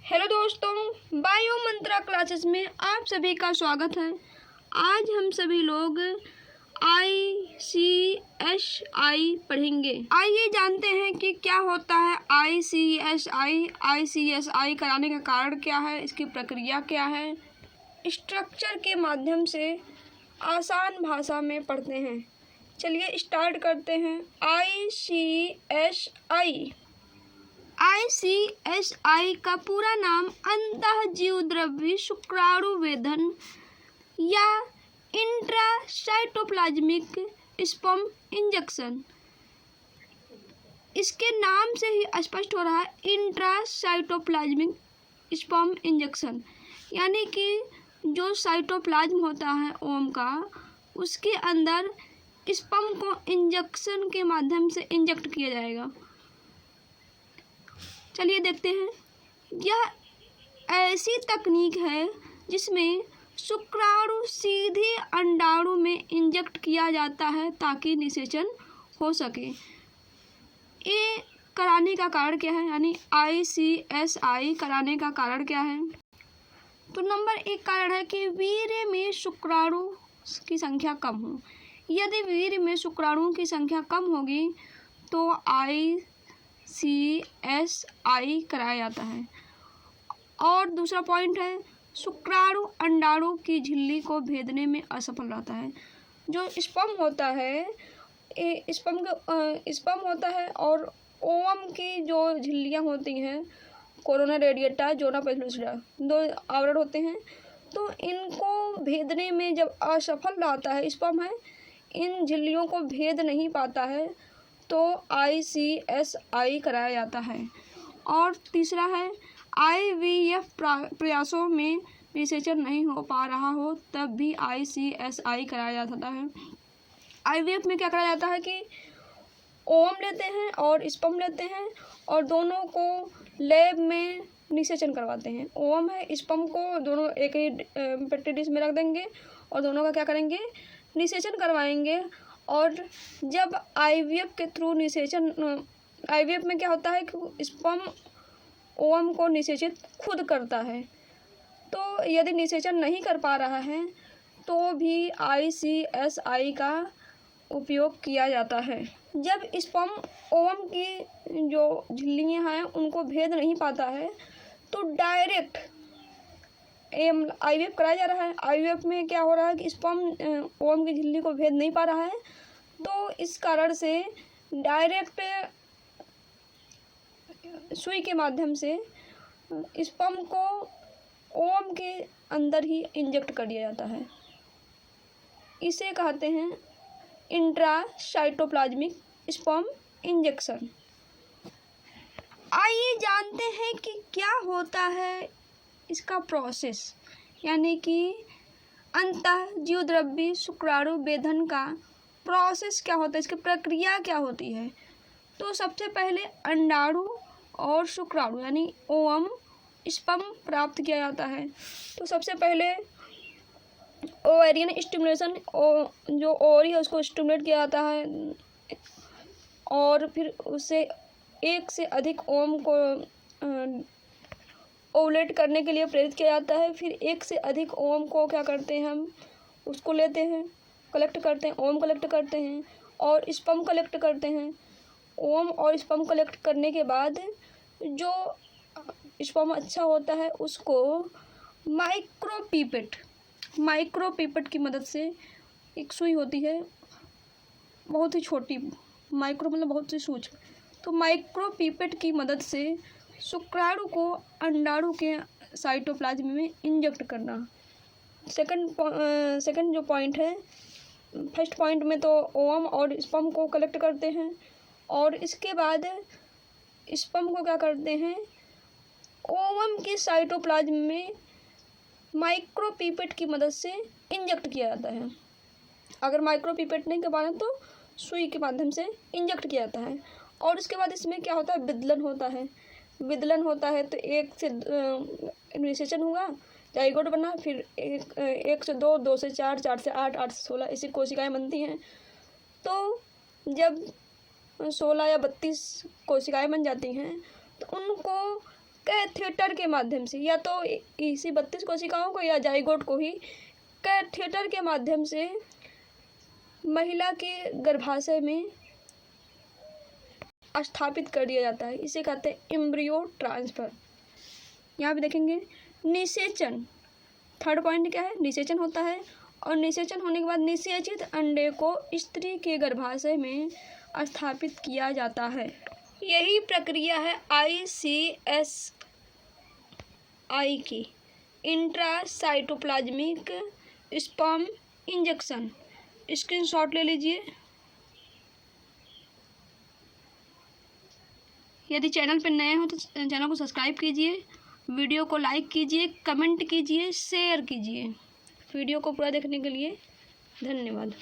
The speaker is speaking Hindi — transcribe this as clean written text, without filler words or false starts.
हेलो दोस्तों, बायो मंत्रा क्लासेस में आप सभी का स्वागत है। आज हम सभी लोग ICSI पढ़ेंगे। आइए जानते हैं कि क्या होता है ICSI। ICSI कराने का कारण क्या है, इसकी प्रक्रिया क्या है। स्ट्रक्चर के माध्यम से आसान भाषा में पढ़ते हैं। चलिए स्टार्ट करते हैं। ICSI का पूरा नाम अंतःजीवद्रव्य शुक्राणुवेधन या इंट्रासाइटोप्लाज्मिक स्पर्म इंजेक्शन। इसके नाम से ही स्पष्ट हो रहा है, इंट्रासाइटोप्लाज्मिक स्पर्म इंजेक्शन, यानी कि जो साइटोप्लाज्म होता है ओम का, उसके अंदर स्पर्म को इंजेक्शन के माध्यम से इंजेक्ट किया जाएगा। चलिए देखते हैं। यह ऐसी तकनीक है जिसमें शुक्राणु सीधे अंडाणु में इंजेक्ट किया जाता है ताकि निषेचन हो सके। ये कराने का कारण क्या है, यानी ICSI कराने का कारण क्या है? तो नंबर 1 कारण है कि वीर्य में शुक्राणु की संख्या कम हो। यदि वीर्य में शुक्राणुओं की संख्या कम होगी तो ICSI कराया जाता है। और दूसरा पॉइंट है, शुक्राणु अंडाणु की झिल्ली को भेदने में असफल रहता है। जो स्पर्म होता है, स्पर्म होता है और ओवम की जो झिल्लियाँ होती हैं, कोरोना रेडिएटा, जोना पेलुसिडा, 2 आवरण होते हैं। तो इनको भेदने में जब असफल रहता है स्पर्म है, इन झिल्लियों को भेद नहीं पाता है, तो ICSI कराया जाता है। और तीसरा है, IVF प्रयासों में निषेचन नहीं हो पा रहा हो तब भी ICSI कराया जाता है। IVF में क्या कराया जाता है कि ओवम लेते हैं और स्पर्म लेते हैं और दोनों को लैब में निषेचन करवाते हैं। ओवम है, स्पर्म को दोनों एक ही पेट्री डिश में रख देंगे और दोनों का क्या करेंगे, निषेचन करवाएंगे। और जब IVF के थ्रू IVF में क्या होता है कि स्पर्म ओवम को निषेचित खुद करता है। तो यदि निषेचन नहीं कर पा रहा है तो भी ICSI का उपयोग किया जाता है। जब स्पर्म ओवम की जो झिल्लियाँ हैं उनको भेद नहीं पाता है तो डायरेक्ट IVF कराया जा रहा है। IVF में क्या हो रहा है कि स्पर्म ओवम की झिल्ली को भेद नहीं पा रहा है, तो इस कारण से डायरेक्ट सुई के माध्यम से स्पर्म को ओवम के अंदर ही इंजेक्ट कर दिया जाता है। इसे कहते हैं इंट्रासाइटोप्लाज्मिक स्पर्म इंजेक्शन। आइए जानते हैं कि क्या होता है इसका प्रोसेस, यानी कि अंतःजीवद्रव्य शुक्राणुवेधन का प्रोसेस क्या होता है, इसकी प्रक्रिया क्या होती है। तो सबसे पहले अंडाणु और शुक्राणु यानी ओवम स्पर्म प्राप्त किया जाता है। तो सबसे पहले ओवेरियन स्टिमुलेशन, जो ओवरी है उसको स्टिमुलेट किया जाता है और फिर उससे एक से अधिक ओवम को ओवुलेट करने के लिए प्रेरित किया जाता है। फिर एक से अधिक ओवम को क्या करते हैं, हम उसको लेते हैं, कलेक्ट करते हैं, ओवम कलेक्ट करते हैं और स्पर्म कलेक्ट करते हैं। ओवम और स्पर्म कलेक्ट करने के बाद जो स्पर्म अच्छा होता है उसको माइक्रोपीपेट की मदद से, एक सुई होती है बहुत ही छोटी, माइक्रो मतलब बहुत ही सूक्ष्म, तो माइक्रोपीपेट की मदद से शुक्राणु को अंडाणु के साइटोप्लाज्म में इंजेक्ट करना। सेकंड जो पॉइंट है, फर्स्ट पॉइंट में तो ओवम और स्पर्म को कलेक्ट करते हैं और इसके बाद स्पर्म को क्या करते हैं, ओवम के साइटोप्लाज्म में माइक्रोपीपेट की मदद से इंजेक्ट किया जाता है। अगर माइक्रोपीपेट नहीं कर पा रहे तो सुई के माध्यम से इंजेक्ट किया जाता है। और उसके बाद इसमें क्या होता है, विदलन होता है। तो एक से निषेचन हुआ, जाइगोट बना, फिर एक से 2, 2 से 4, 4 से 8, 8 से 16 ऐसी कोशिकाएं बनती हैं। तो जब 16 या 32 कोशिकाएं बन जाती हैं तो उनको कैथेटर के माध्यम से, या तो इसी 32 कोशिकाओं को या जाइगोट को ही कैथेटर के माध्यम से महिला के गर्भाशय में स्थापित कर दिया जाता है। इसे कहते हैं एम्ब्रियो ट्रांसफर। यहाँ पे देखेंगे निषेचन, थर्ड पॉइंट क्या है, निषेचन होता है और निषेचन होने के बाद निषेचित अंडे को स्त्री के गर्भाशय में स्थापित किया जाता है। यही प्रक्रिया है ICSI की, इंट्रासाइटोप्लाज्मिक स्पर्म इंजेक्शन। स्क्रीनशॉट ले लीजिए। यदि चैनल पर नए हो तो चैनल को सब्सक्राइब कीजिए, वीडियो को लाइक कीजिए, कमेंट कीजिए, शेयर कीजिए। वीडियो को पूरा देखने के लिए धन्यवाद।